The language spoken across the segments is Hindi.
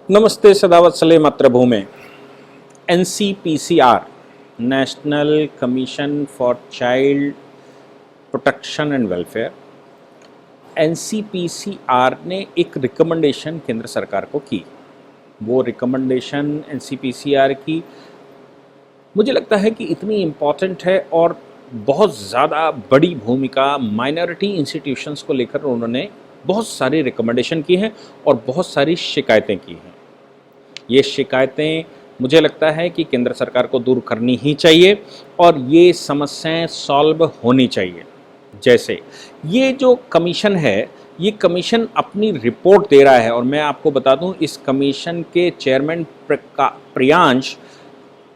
नमस्ते सदावत्सले मातृभूमे। NCPCR national commission for child protection and welfare, NCPCR ने एक रिकमेंडेशन केंद्र सरकार को की। वो रिकमेंडेशन NCPCR की मुझे लगता है कि इतनी इम्पॉर्टेंट है और बहुत ज़्यादा बड़ी भूमिका माइनॉरिटी इंस्टीट्यूशंस को लेकर उन्होंने बहुत सारी रिकमेंडेशन की हैं और बहुत सारी शिकायतें की हैं। ये शिकायतें मुझे लगता है कि केंद्र सरकार को दूर करनी ही चाहिए और ये समस्याएं सॉल्व होनी चाहिए। जैसे ये जो कमीशन है, ये कमीशन अपनी रिपोर्ट दे रहा है और मैं आपको बता दूं, इस कमीशन के चेयरमैन प्रियांश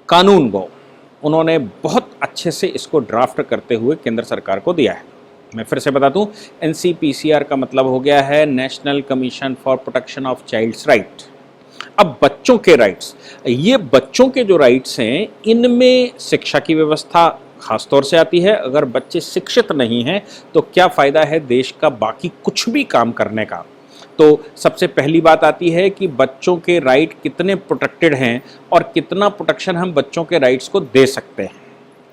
कानूनगो, उन्होंने बहुत अच्छे से इसको ड्राफ्ट करते हुए केंद्र सरकार को दिया है। मैं फिर से बता दूं, NCPCR का मतलब हो गया है national commission for protection of childs right. अब बच्चों के राइट्स, ये बच्चों के जो राइट्स हैं, इनमें शिक्षा की व्यवस्था खास तौर से आती है। अगर बच्चे शिक्षित नहीं हैं तो क्या फ़ायदा है देश का बाकी कुछ भी काम करने का। तो सबसे पहली बात आती है कि बच्चों के राइट कितने प्रोटेक्टेड हैं और कितना प्रोटेक्शन हम बच्चों के राइट्स को दे सकते हैं।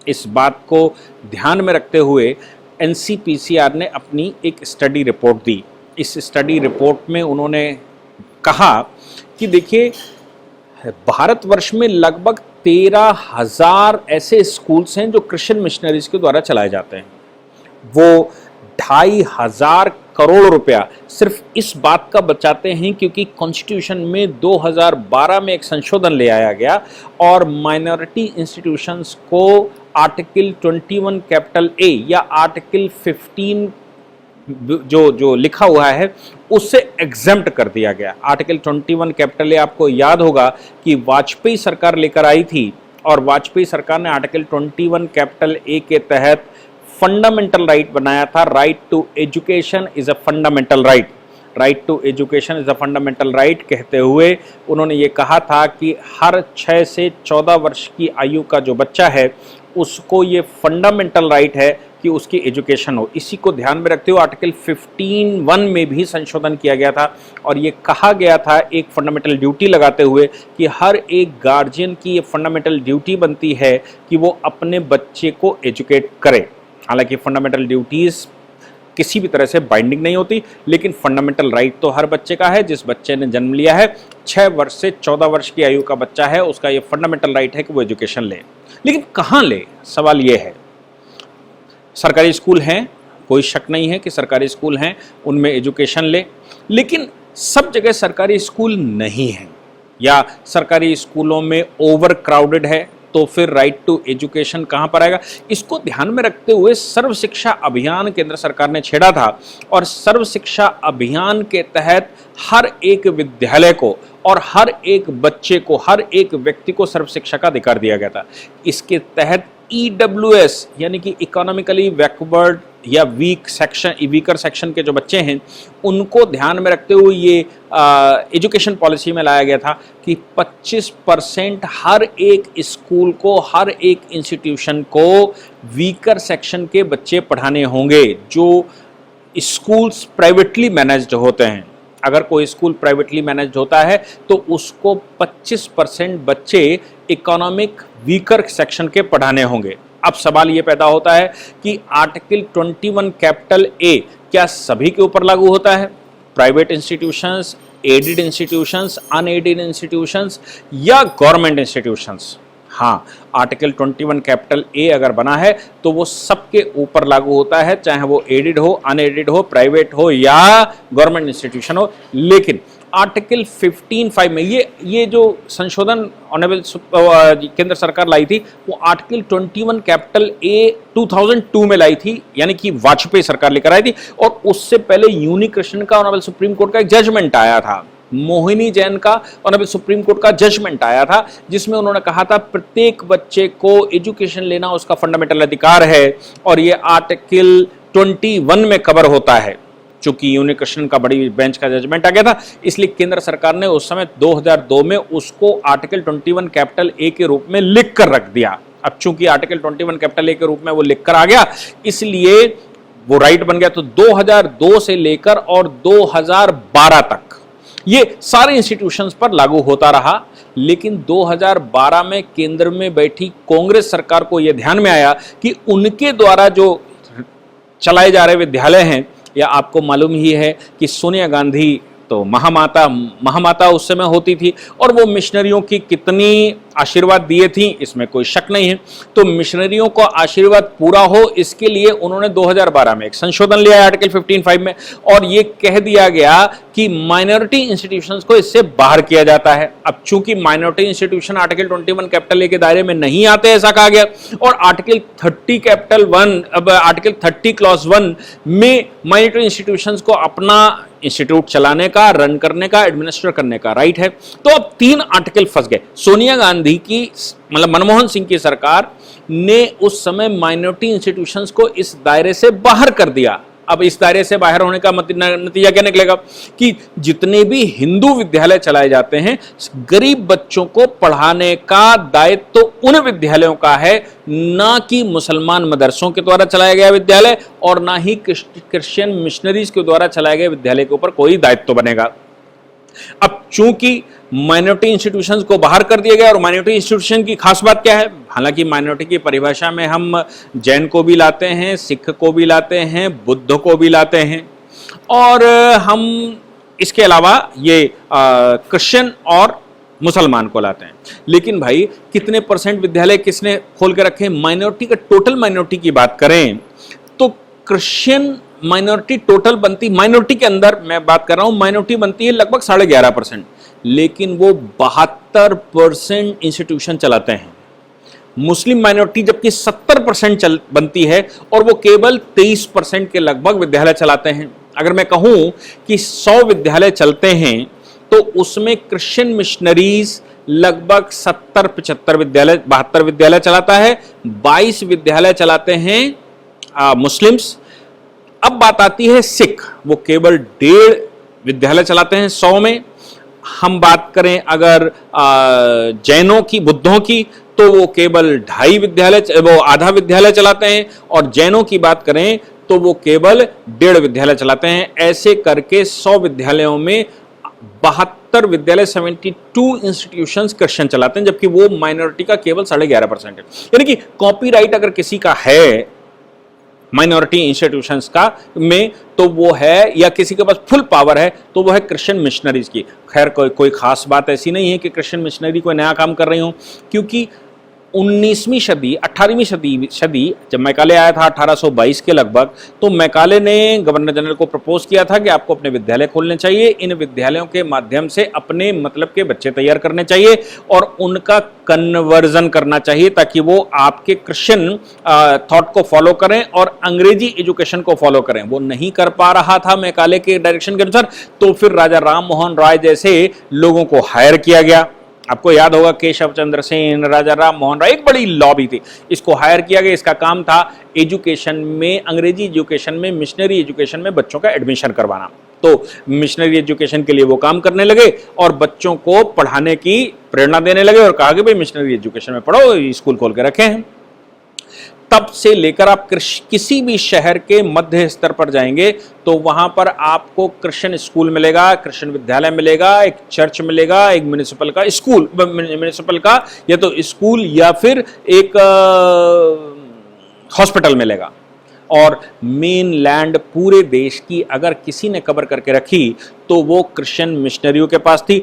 इस बात को ध्यान में रखते हुए NCPCR ने अपनी एक स्टडी रिपोर्ट दी। इस स्टडी रिपोर्ट में उन्होंने कहा कि देखिए, भारतवर्ष में लगभग 13,000 ऐसे स्कूल्स हैं जो क्रिश्चियन मिशनरीज के द्वारा चलाए जाते हैं। वो 2,500 करोड़ रुपया सिर्फ इस बात का बचाते हैं क्योंकि कॉन्स्टिट्यूशन में 2012 में एक संशोधन ले आया गया और माइनॉरिटी इंस्टीट्यूशंस को आर्टिकल 21 कैपिटल ए या आर्टिकल 15 जो लिखा हुआ है उससे एग्जेम्प्ट कर दिया गया। आर्टिकल 21 कैपिटल ए आपको याद होगा कि वाजपेयी सरकार लेकर आई थी और वाजपेयी सरकार ने आर्टिकल 21 कैपिटल ए के तहत फंडामेंटल राइट बनाया था। Right to education is a fundamental right. Right to education is a fundamental right कहते हुए उन्होंने ये कहा था कि हर 6 से 14 वर्ष की आयु का जो बच्चा है उसको ये फंडामेंटल राइट है कि उसकी एजुकेशन हो। इसी को ध्यान में रखते हुए आर्टिकल 15(1) में भी संशोधन किया गया था और ये कहा गया था, एक फंडामेंटल ड्यूटी लगाते हुए, कि हर एक गार्जियन की ये फंडामेंटल ड्यूटी बनती है कि वो अपने बच्चे को एजुकेट करे। हालांकि फंडामेंटल ड्यूटीज़ किसी भी तरह से बाइंडिंग नहीं होती, लेकिन फंडामेंटल राइट तो हर बच्चे का है। जिस बच्चे ने जन्म लिया है, 6 वर्ष से 14 वर्ष की आयु का बच्चा है, उसका ये फंडामेंटल राइट है कि वो एजुकेशन ले। लेकिन कहाँ ले, सवाल ये है। सरकारी स्कूल हैं, कोई शक नहीं है कि सरकारी स्कूल हैं, उनमें एजुकेशन ले, लेकिन सब जगह सरकारी स्कूल नहीं हैं या सरकारी स्कूलों में ओवर क्राउडेड है, तो फिर राइट टू एजुकेशन कहाँ पर आएगा। इसको ध्यान में रखते हुए सर्व शिक्षा अभियान केंद्र सरकार ने छेड़ा था और सर्व शिक्षा अभियान के तहत हर एक विद्यालय को और हर एक बच्चे को, हर एक व्यक्ति को सर्व शिक्षा का अधिकार दिया गया था। इसके तहत EWS यानी कि इकोनॉमिकली बैकवर्ड या वीकर सेक्शन के जो बच्चे हैं, उनको ध्यान में रखते हुए ये एजुकेशन पॉलिसी में लाया गया था कि 25% हर एक स्कूल को, हर एक इंस्टीट्यूशन को वीकर सेक्शन के बच्चे पढ़ाने होंगे। जो स्कूल्स प्राइवेटली मैनेज्ड होते हैं, अगर कोई स्कूल प्राइवेटली मैनेज्ड होता है तो उसको 25% बच्चे इकोनॉमिक वीकर सेक्शन के पढ़ाने होंगे। अब सवाल ये पैदा होता है कि आर्टिकल 21 कैपिटल ए क्या सभी के ऊपर लागू होता है? Private institutions, aided institutions, unaided institutions या गवर्नमेंट इंस्टीट्यूशंस? हाँ, आर्टिकल 21 कैपिटल ए अगर बना है तो वो सबके ऊपर लागू होता है, चाहे वो एडेड हो, अनएडेड हो, प्राइवेट हो या गवर्नमेंट इंस्टीट्यूशन हो। लेकिन आर्टिकल 15(5) में ये जो संशोधन ऑनरेबल केंद्र सरकार लाई थी, वो आर्टिकल 21 कैपिटल ए 2002 में लाई थी, यानी कि वाजपेयी सरकार लेकर आई थी। और उससे पहले यूनिकृष्णन का ऑनरेबल सुप्रीम कोर्ट का एक जजमेंट आया था, मोहिनी जैन का ऑनरेबल सुप्रीम कोर्ट का जजमेंट आया था, जिसमें उन्होंने कहा था प्रत्येक बच्चे को एजुकेशन लेना उसका फंडामेंटल अधिकार है और ये आर्टिकल 21 में कवर होता है। चूंकि यूनिकृष्णन का बड़ी बेंच का जजमेंट आ गया था, इसलिए केंद्र सरकार ने उस समय 2002 में उसको आर्टिकल 21 कैपिटल ए के रूप में लिख कर रख दिया। अब चूंकि आर्टिकल 21 कैपिटल ए के रूप में वो लिख कर आ गया, इसलिए वो राइट बन गया। तो 2002 से लेकर और 2012 तक ये सारे इंस्टीट्यूशंस पर लागू होता रहा। लेकिन 2012 में केंद्र में बैठी कांग्रेस सरकार को यह ध्यान में आया कि उनके द्वारा जो चलाए जा रहे विद्यालय हैं, या आपको मालूम ही है कि सोनिया गांधी तो महामाता उस समय होती थी, और वो मिशनरियों की कितनी आशीर्वाद दिए थी, इसमें कोई शक नहीं है। तो मिशनरियों को आशीर्वाद पूरा हो, इसके लिए उन्होंने 2012 में एक संशोधन लिया है आर्टिकल 15(5) में, और ये कह दिया गया कि माइनॉरिटी इंस्टीट्यूशंस को इससे बाहर किया जाता है। अब चूंकि माइनॉरिटी इंस्टीट्यूशन आर्टिकल 21 कैपिटल ए के दायरे में नहीं आते, ऐसा कहा गया, और आर्टिकल 30 कैपिटल 1, अब आर्टिकल 30 क्लॉज 1 में माइनॉरिटी इंस्टीट्यूशंस को अपना इंस्टीट्यूट चलाने का, रन करने का, एडमिनिस्टर करने का राइट है। तो अब 3 आर्टिकल फंस गए। सोनिया गांधी की, मतलब मनमोहन सिंह की सरकार ने उस समय माइनॉरिटी इंस्टीट्यूशंस को इस दायरे से बाहर कर दिया। अब इस दायरे से बाहर होने का नतीजा क्या निकलेगा कि जितने भी हिंदू विद्यालय चलाए जाते हैं, गरीब बच्चों को पढ़ाने का दायित्व तो उन विद्यालयों का है, ना कि मुसलमान मदरसों के द्वारा चलाया गया विद्यालय, और ना ही क्रिश्चियन मिशनरीज के द्वारा चलाए गए विद्यालय के ऊपर कोई दायित्व बनेगा। अब चूंकि माइनॉरिटी इंस्टीट्यूशंस को बाहर कर दिया गया, और माइनॉरिटी इंस्टीट्यूशन की खास बात क्या है, हालांकि माइनॉरिटी की परिभाषा में हम जैन को भी लाते हैं, सिख को भी लाते हैं, बुद्ध को भी लाते हैं, और हम इसके अलावा ये क्रिश्चियन और मुसलमान को लाते हैं। लेकिन भाई कितने परसेंट विद्यालय किसने खोल के रखे? माइनॉरिटी का, टोटल माइनॉरिटी की बात करें तो क्रिश्चियन माइनॉरिटी टोटल बनती, माइनॉरिटी के अंदर मैं बात कर रहा हूं, माइनॉरिटी बनती है लगभग 11.5%, लेकिन वो 72% इंस्टीट्यूशन चलाते हैं। मुस्लिम माइनॉरिटी जबकि 70% बनती है, और वो केवल 23% के लगभग विद्यालय चलाते हैं। अगर मैं कहूं कि 100 विद्यालय चलते हैं, तो उसमें क्रिश्चियन मिशनरीज लगभग 70-75 विद्यालय, 72 विद्यालय चलाता है, 22 विद्यालय चलाते हैं मुस्लिम्स। अब बात आती है सिख, वो केवल 1.5 विद्यालय चलाते हैं 100 में। हम बात करें अगर जैनों की, बुद्धों की, तो वो केवल 2.5 विद्यालय, वो आधा विद्यालय चलाते हैं, और जैनों की बात करें तो वो केवल 1.5 विद्यालय चलाते हैं। ऐसे करके 100 विद्यालयों में 72 विद्यालय, 72 इंस्टीट्यूशंस क्रिश्चियन चलाते हैं, जबकि वो माइनॉरिटी का केवल 11.5% है। यानी कि कॉपीराइट अगर किसी का है माइनॉरिटी इंस्टीट्यूशंस का में, तो वो है, या किसी के पास फुल पावर है, तो वो है क्रिश्चियन मिशनरीज की। खैर कोई खास बात ऐसी नहीं है कि क्रिश्चियन मिशनरी कोई नया काम कर रही हो, क्योंकि 19वीं सदी, 18वीं सदी जब मैकाले आया था 1822 के लगभग, तो मैकाले ने गवर्नर जनरल को प्रपोज किया था कि आपको अपने विद्यालय खोलने चाहिए, इन विद्यालयों के माध्यम से अपने मतलब के बच्चे तैयार करने चाहिए, और उनका कन्वर्जन करना चाहिए, ताकि वो आपके क्रिश्चियन थॉट को फॉलो करें और अंग्रेजी एजुकेशन को फॉलो करें। वो नहीं कर पा रहा था मैकाले के डायरेक्शन के अनुसार, तो फिर राजा राम मोहन राय जैसे लोगों को हायर किया गया। आपको याद होगा केशव चंद्र सेन, राजा राम मोहन राय, एक बड़ी लॉबी थी, इसको हायर किया गया। इसका काम था एजुकेशन में, अंग्रेजी एजुकेशन में, मिशनरी एजुकेशन में बच्चों का एडमिशन करवाना। तो मिशनरी एजुकेशन के लिए वो काम करने लगे, और बच्चों को पढ़ाने की प्रेरणा देने लगे, और कहा कि भाई मिशनरी एजुकेशन में पढ़ो, स्कूल खोल के रखे हैं। तब से लेकर आप किसी भी शहर के मध्य स्तर पर जाएंगे, तो वहां पर आपको क्रिश्चियन स्कूल मिलेगा, क्रिश्चियन विद्यालय मिलेगा, एक चर्च मिलेगा, एक म्युनिसिपल का स्कूल, म्युनिसिपल का या तो स्कूल या फिर एक हॉस्पिटल मिलेगा। और मेन लैंड पूरे देश की अगर किसी ने कवर करके रखी, तो वो क्रिश्चियन मिशनरियों के पास थी।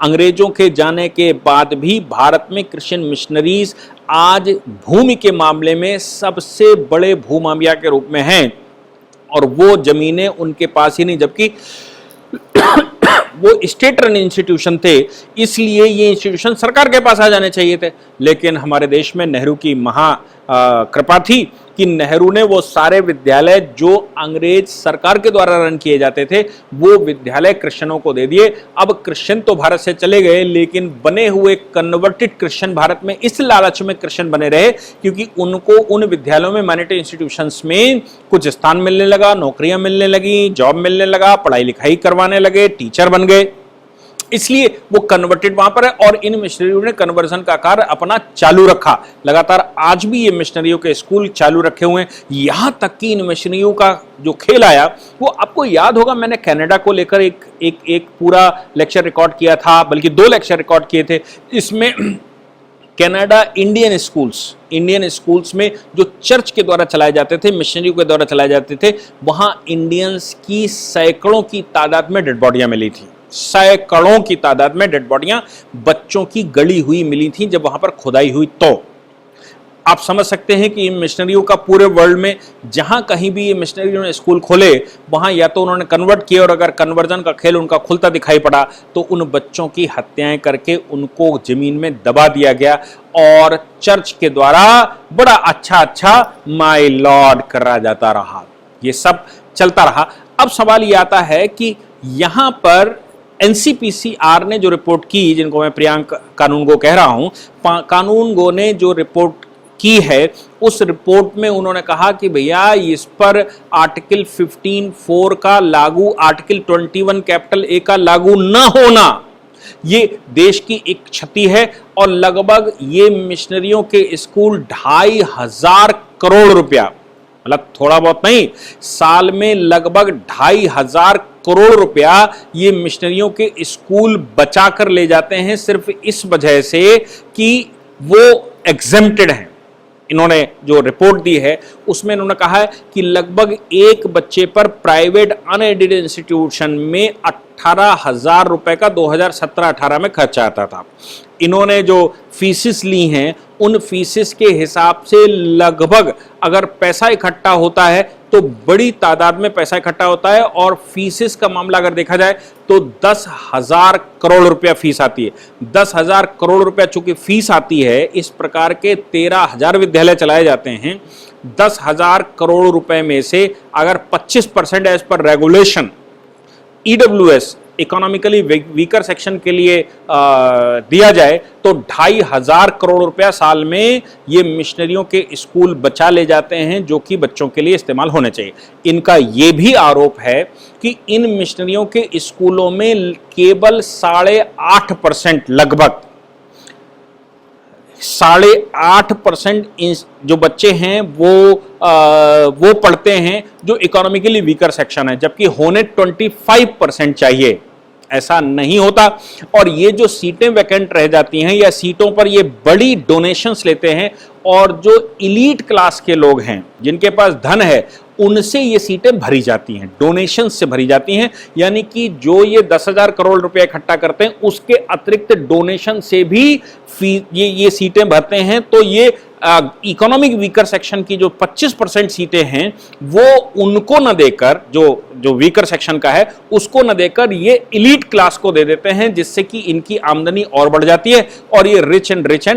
अंग्रेजों के जाने के बाद भी भारत में क्रिश्चियन मिशनरीज आज भूमि के मामले में सबसे बड़े भूमाफिया के रूप में हैं, और वो जमीनें उनके पास ही नहीं, जबकि वो स्टेट रन इंस्टीट्यूशन थे, इसलिए ये इंस्टीट्यूशन सरकार के पास आ जाने चाहिए थे। लेकिन हमारे देश में नेहरू की महा कृपा थी कि नेहरू ने वो सारे विद्यालय जो अंग्रेज सरकार के द्वारा रन किए जाते थे, वो विद्यालय क्रिश्चियनों को दे दिए। अब क्रिश्चियन तो भारत से चले गए, लेकिन बने हुए कन्वर्टेड क्रिश्चियन भारत में इस लालच में क्रिश्चियन बने रहे, क्योंकि उनको उन विद्यालयों में, माइनॉरिटी इंस्टीट्यूशंस में कुछ स्थान मिलने लगा, नौकरियां मिलने लगी, जॉब मिलने लगा, पढ़ाई लिखाई करवाने लगे, टीचर बन गए। इसलिए वो कन्वर्टेड वहां पर है और इन मिशनरियों ने कन्वर्जन का कार्य अपना चालू रखा। लगातार आज भी ये मिशनरियों के स्कूल चालू रखे हुए हैं। यहां तक कि इन मिशनरियों का जो खेल आया, वो आपको याद होगा, मैंने कनाडा को लेकर एक पूरा लेक्चर रिकॉर्ड किया था, बल्कि 2 लेक्चर रिकॉर्ड किए थे। इसमें कनाडा इंडियन स्कूल्स में जो चर्च के द्वारा चलाए जाते थे, मिशनरियों के द्वारा चलाए जाते थे, वहां इंडियंस की सैकड़ों की तादाद में डेड बॉडियां मिली थी। सैकड़ों की तादाद में डेड बॉडियां बच्चों की गली हुई मिली थी जब वहां पर खुदाई हुई। तो आप समझ सकते हैं कि इन मिशनरियों का पूरे वर्ल्ड में जहां कहीं भी ये मिशनरियों ने स्कूल खोले, वहां या तो उन्होंने कन्वर्ट किए, और अगर कन्वर्जन का खेल उनका खुलता दिखाई पड़ा तो उन बच्चों की हत्याएं करके उनको जमीन में दबा दिया गया और चर्च के द्वारा बड़ा अच्छा माय लॉर्ड करा जाता रहा। ये सब चलता रहा। अब सवाल ये आता है कि यहां पर एनसीपीसीआर ने जो रिपोर्ट की, जिनको मैं प्रियांक कानूनगो कह रहा हूं, कानूनगो ने जो रिपोर्ट की है, उस रिपोर्ट में उन्होंने कहा कि भैया इस पर आर्टिकल 15(4) का लागू, आर्टिकल 21 कैपिटल ए का लागू न होना, ये देश की एक क्षति है। और लगभग ये मिशनरियों के स्कूल 2,500 करोड़ रुपया, मतलब थोड़ा बहुत नहीं, साल में लगभग 2,500 करोड़ रुपया ये मिशनरियों के स्कूल बचा कर ले जाते हैं, सिर्फ इस वजह से कि वो एग्जेम्प्टेड हैं। इन्होंने जो रिपोर्ट दी है उसमें इन्होंने कहा है कि लगभग एक बच्चे पर प्राइवेट अनएडेड इंस्टीट्यूशन में 18,000 रुपए का 2017-18 में खर्चा आता था। इन्होंने जो फीसिस ली हैं, उन फीसिस के हिसाब से लगभग अगर पैसा इकट्ठा होता है तो बड़ी तादाद में पैसा इकट्ठा होता है, और फीसिस का मामला अगर देखा जाए तो 10,000 करोड़ रुपया फीस आती है। 10,000 करोड़ रुपया चूंकि फीस आती है, इस प्रकार के 13,000 विद्यालय चलाए जाते हैं। 10,000 करोड़ रुपए में से अगर 25% as per regulation EWS, economically weaker section के लिए दिया जाए तो 2,500 करोड़ रुपया साल में ये मिशनरियों के स्कूल बचा ले जाते हैं, जो कि बच्चों के लिए इस्तेमाल होने चाहिए। इनका ये भी आरोप है कि इन मिशनरियों के स्कूलों में केवल 8.5%, लगभग 8.5% जो बच्चे हैं वो पढ़ते हैं जो इकोनॉमिकली वीकर सेक्शन है, जबकि होने 25% चाहिए। ऐसा नहीं होता। और ये जो सीटें वैकेंट रह जाती हैं, या सीटों पर ये बड़ी डोनेशंस लेते हैं, और जो इलीट क्लास के लोग हैं, जिनके पास धन है, उनसे ये सीटें भरी जाती हैं, डोनेशन से भरी जाती हैं। यानी कि जो ये 10,000 करोड़ रुपए इकट्ठा करते हैं, उसके अतिरिक्त डोनेशन से भी ये सीटें भरते हैं। तो ये इकोनॉमिक वीकर सेक्शन की जो 25% सीटें हैं, वो उनको न देकर, जो वीकर सेक्शन का है उसको न देकर ये इलीट क्लास को दे देते हैं, जिससे कि इनकी आमदनी और बढ़ जाती है और ये रिच एंड रिच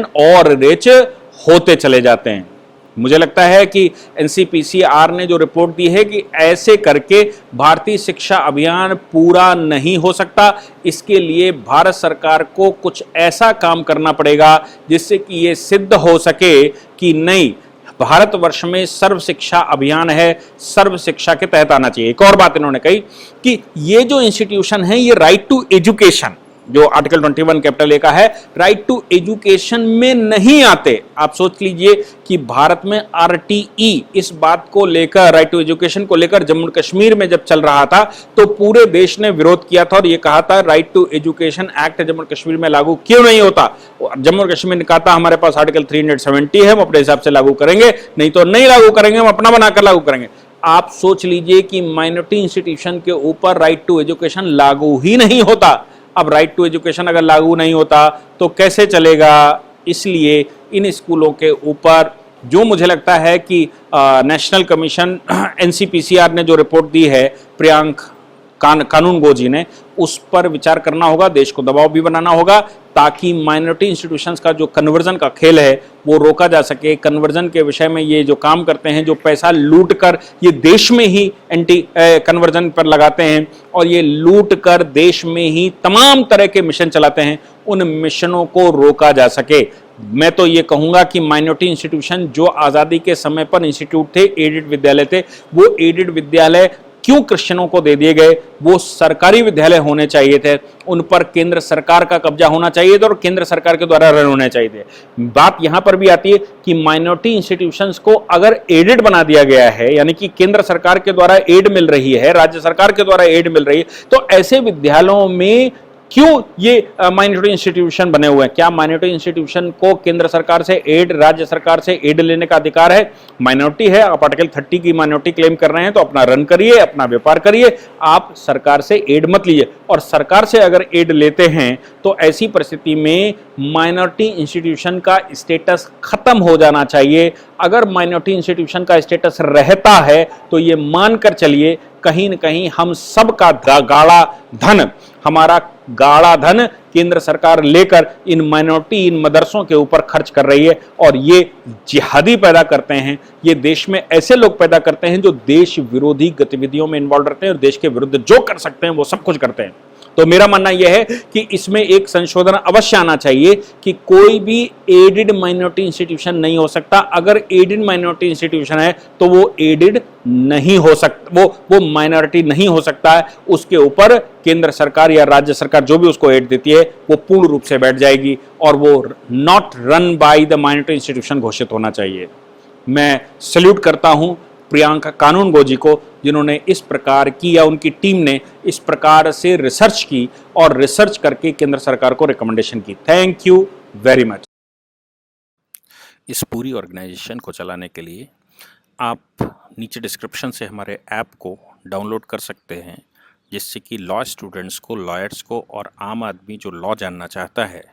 होते चले जाते हैं। मुझे लगता है कि एनसीपीसीआर ने जो रिपोर्ट दी है कि ऐसे करके भारतीय शिक्षा अभियान पूरा नहीं हो सकता। इसके लिए भारत सरकार को कुछ ऐसा काम करना पड़ेगा जिससे कि ये सिद्ध हो सके कि नहीं, भारतवर्ष में सर्व शिक्षा अभियान है, सर्व शिक्षा के तहत आना चाहिए। एक और बात इन्होंने कही कि ये जो इंस्टीट्यूशन है, ये राइट टू एजुकेशन, जो आर्टिकल 21 कैपिटल ए का है, राइट टू एजुकेशन में नहीं आते। आप सोच लीजिए कि भारत में आरटीई इस बात को लेकर, राइट टू एजुकेशन को लेकर जम्मू कश्मीर में जब चल रहा था तो पूरे देश ने विरोध किया था और यह कहा था right to education act Jammu Kashmir में लागू क्यों नहीं होता। जम्मू कश्मीर ने कहा था हमारे पास आर्टिकल 370 है, हम अपने हिसाब से लागू करेंगे, नहीं तो नहीं लागू करेंगे, हम अपना बनाकर लागू करेंगे। आप सोच लीजिए कि माइनॉरिटी इंस्टीट्यूशन के ऊपर राइट टू एजुकेशन लागू ही नहीं होता। अब राइट टू एजुकेशन अगर लागू नहीं होता तो कैसे चलेगा। इसलिए इन स्कूलों के ऊपर जो मुझे लगता है कि नेशनल कमीशन एनसीपीसीआर ने जो रिपोर्ट दी है प्रियांक कानूनगो जी ने, उस पर विचार करना होगा, देश को दबाव भी बनाना होगा ताकि माइनॉरिटी इंस्टीट्यूशंस का जो कन्वर्जन का खेल है वो रोका जा सके। कन्वर्जन के विषय में ये जो काम करते हैं, जो पैसा लूट कर ये देश में ही एंटी कन्वर्जन पर लगाते हैं और ये लूट कर देश में ही तमाम तरह के मिशन चलाते हैं, उन मिशनों को रोका जा सके। मैं तो ये कहूंगा कि माइनॉरिटी इंस्टीट्यूशन जो आज़ादी के समय पर इंस्टीट्यूट थे, एडेड विद्यालय थे, वो एडेड विद्यालय क्यों क्रिश्चियनों को दे दिए गए? वो सरकारी विद्यालय होने चाहिए थे, उन पर केंद्र सरकार का कब्जा होना चाहिए था और केंद्र सरकार के द्वारा रन होने चाहिए थे। बात यहां पर भी आती है कि माइनॉरिटी इंस्टीट्यूशंस को अगर एडेड बना दिया गया है, यानी कि केंद्र सरकार के द्वारा एड मिल रही है, राज्य सरकार के द्वारा एड मिल रही है, तो ऐसे विद्यालयों में क्यों ये माइनॉरिटी इंस्टीट्यूशन बने हुए हैं? क्या माइनॉरिटी इंस्टीट्यूशन को केंद्र सरकार से एड, राज्य सरकार से एड लेने का अधिकार है? माइनॉरिटी है, आप आर्टिकल 30 की माइनॉरिटी क्लेम कर रहे हैं तो अपना रन करिए, अपना व्यापार करिए, आप सरकार से एड मत लीजिए। और सरकार से अगर एड लेते हैं तो ऐसी परिस्थिति में माइनॉरिटी इंस्टीट्यूशन का स्टेटस खत्म हो जाना चाहिए। अगर माइनॉरिटी इंस्टीट्यूशन का स्टेटस रहता है तो ये मानकर चलिए कहीं न कहीं हम सब का गाढ़ा धन, हमारा गाढ़ा धन केंद्र सरकार लेकर इन माइनॉरिटी, इन मदरसों के ऊपर खर्च कर रही है और ये जिहादी पैदा करते हैं। ये देश में ऐसे लोग पैदा करते हैं जो देश विरोधी गतिविधियों में इन्वॉल्व रहते हैं और देश के विरुद्ध जो कर सकते हैं वो सब कुछ करते हैं। तो मेरा मानना यह है कि इसमें एक संशोधन अवश्य आना चाहिए कि कोई भी एडेड माइनॉरिटी इंस्टीट्यूशन नहीं हो सकता। अगर एडेड माइनॉरिटी इंस्टीट्यूशन है तो वो एडेड नहीं हो सकता, वो माइनॉरिटी नहीं हो सकता है। उसके ऊपर केंद्र सरकार या राज्य सरकार जो भी उसको एड देती है वो पूर्ण रूप से बैठ जाएगी और वो not run by the minority institution घोषित होना चाहिए। मैं सल्यूट करता हूं प्रियंका कानूनगो जी को, जिन्होंने इस प्रकार की, या उनकी टीम ने इस प्रकार से रिसर्च की और रिसर्च करके केंद्र सरकार को रिकमेंडेशन की। Thank you very much. इस पूरी ऑर्गेनाइजेशन को चलाने के लिए आप नीचे डिस्क्रिप्शन से हमारे ऐप को डाउनलोड कर सकते हैं, जिससे कि लॉ स्टूडेंट्स को, लॉयर्स को और आम आदमी जो लॉ जानना चाहता है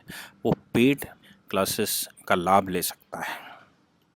वो पेड क्लासेस का लाभ ले सकता है।